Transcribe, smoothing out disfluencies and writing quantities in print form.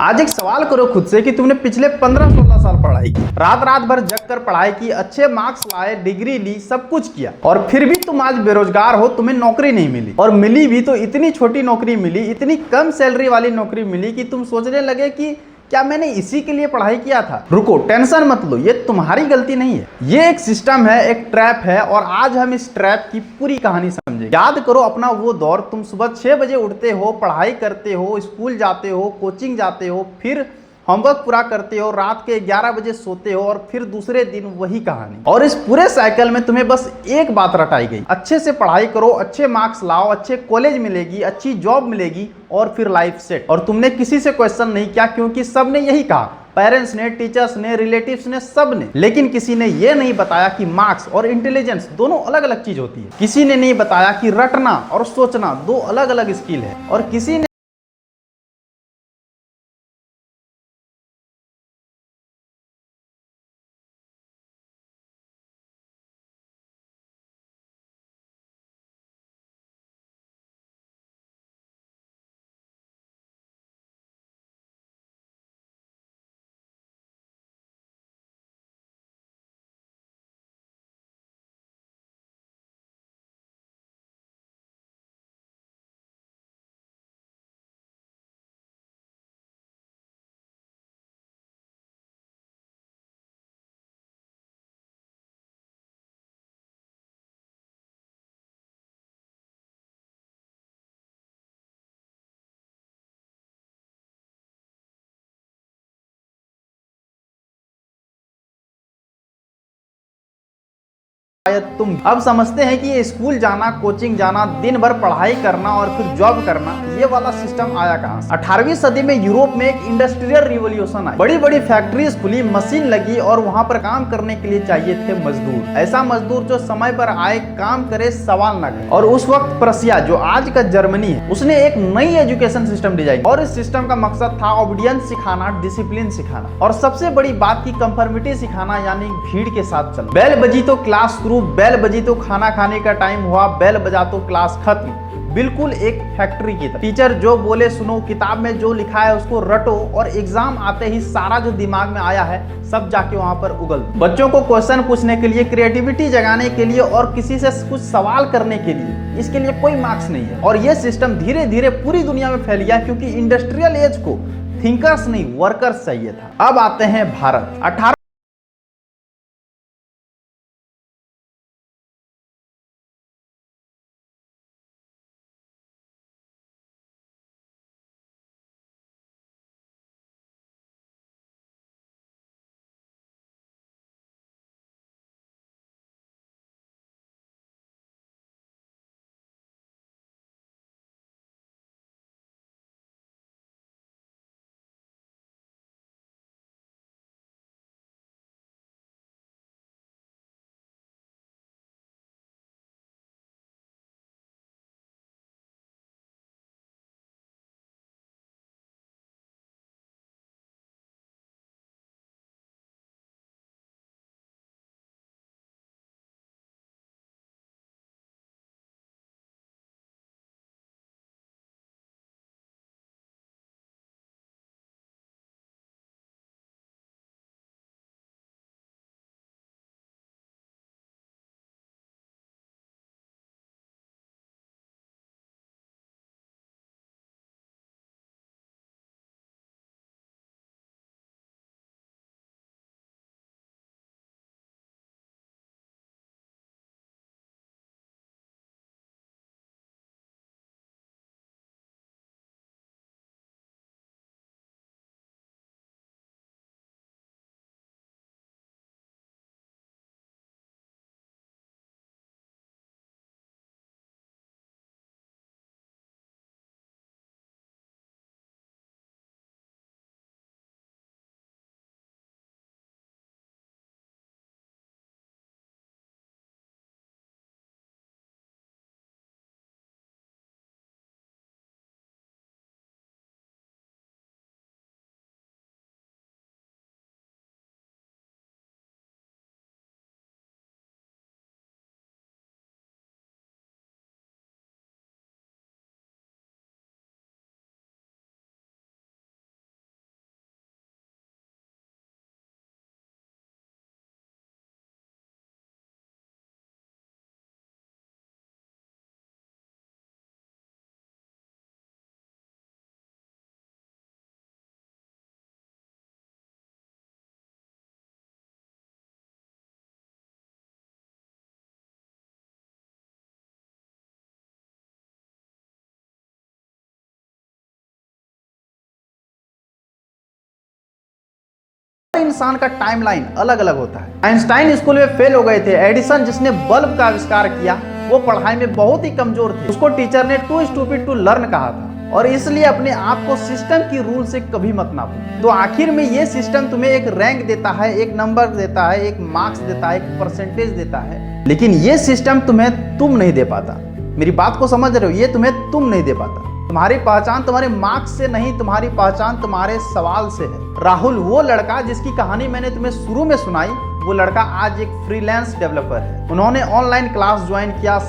आज एक सवाल करो खुद से कि तुमने पिछले 15-16 साल पढ़ाई की, रात रात भर जग कर पढ़ाई की, अच्छे मार्क्स लाए, डिग्री ली, सब कुछ किया और फिर भी तुम आज बेरोजगार हो, तुम्हें नौकरी नहीं मिली और मिली भी तो इतनी छोटी नौकरी मिली, इतनी कम सैलरी वाली नौकरी मिली कि तुम सोचने लगे कि क्या मैंने इसी के लिए पढ़ाई किया था। रुको, टेंशन मत लो, ये तुम्हारी गलती नहीं है, ये एक सिस्टम है, एक ट्रैप है और आज हम इस ट्रैप की पूरी कहानी समझेंगे। याद करो अपना वो दौर, तुम सुबह 6 बजे उठते हो, पढ़ाई करते हो, स्कूल जाते हो, कोचिंग जाते हो, फिर होमवर्क पूरा करते हो, रात के 11 बजे सोते हो और फिर दूसरे दिन वही कहानी। और इस पूरे साइकिल में तुम्हें बस एक बात रटाई गई, अच्छे से पढ़ाई करो, अच्छे मार्क्स लाओ, अच्छे कॉलेज मिलेगी, अच्छी जॉब मिलेगी और फिर लाइफ सेट। और तुमने किसी से क्वेश्चन नहीं किया क्योंकि सबने यही कहा, पेरेंट्स ने, टीचर्स ने, रिलेटिव्स ने, सब ने। लेकिन किसी ने यह नहीं बताया कि मार्क्स और इंटेलिजेंस दोनों अलग अलग चीज होती है। किसी ने नहीं बताया कि रटना और सोचना दो अलग अलग स्किल है। और किसी ने शायद तुम अब समझते हैं कि ये स्कूल जाना, कोचिंग जाना, दिन भर पढ़ाई करना और फिर जॉब करना, ये वाला सिस्टम आया कहां से। 18वीं सदी में यूरोप में एक इंडस्ट्रियल रिवॉल्यूशन आई, बड़ी बड़ी फैक्ट्रीज खुली, मशीन लगी और वहां पर काम करने के लिए चाहिए थे मजदूर। ऐसा मजदूर जो समय पर आए, काम करे, सवाल ना करे। और उस वक्त प्रसिया, जो आज का जर्मनी है, उसने एक नई एजुकेशन सिस्टम डिजाइन और इस सिस्टम का मकसद था ऑबिडियंस सिखाना, डिसिप्लिन सिखाना और सबसे बड़ी बात की कंफर्मिटी सिखाना, यानी भीड़ के साथ चलना। बेल बजी तो क्लास शुरू, बेल बजी तो खाना खाने का टाइम हुआ, बेल बजा तो क्लास खत्म। बिल्कुल एक फैक्ट्री की तरह। टीचर जो बोले सुनो, किताब में जो लिखा है उसको रटो और एग्जाम आते ही सारा जो दिमाग में आया है सब जाके वहां पर उगल दो। बच्चों को क्वेश्चन पूछने के लिए, क्रिएटिविटी जगाने के लिए और किसी से कुछ सवाल करने के लिए, इसके लिए कोई मार्क्स नहीं है। और यह सिस्टम धीरे धीरे पूरी दुनिया में फैल गया क्योंकि इंडस्ट्रियल एज को थिंकर्स नहीं, वर्कर्स चाहिए था। अब आते हैं भारत। 18 इंसान का टाइमलाइन अलग अलग होता है। आइंस्टाइन स्कूल में फेल हो गए थे। एडिसन जिसने बल्ब का आविष्कार किया वो पढ़ाई में बहुत ही कमजोर थे। उसको टीचर ने टू स्टूपिड टू लर्न कहा था और इसलिए अपने आप को सिस्टम की रूल से कभी मत नापो। तो आखिर में ये सिस्टम तुम्हें एक रैंक देता है, एक नंबर देता है, एक मार्क्स देता है, एक परसेंटेज देता है, लेकिन ये सिस्टम तुम्हें तुम नहीं दे पाता। मेरी बात को समझ रहे हो? ये तुम्हें तुम नहीं दे पाता। तुम्हारी पहचान तुम्हारे मार्क्स से नहीं, तुम्हारी पहचान तुम्हारे सवाल से है। राहुल वो लड़का जिसकी कहानी मैंने तुम्हें शुरू में सुनाई, वो लड़का आज एक फ्रीलांस डेवलपर है। उन्होंने ऑनलाइन क्लास ज्वाइन किया,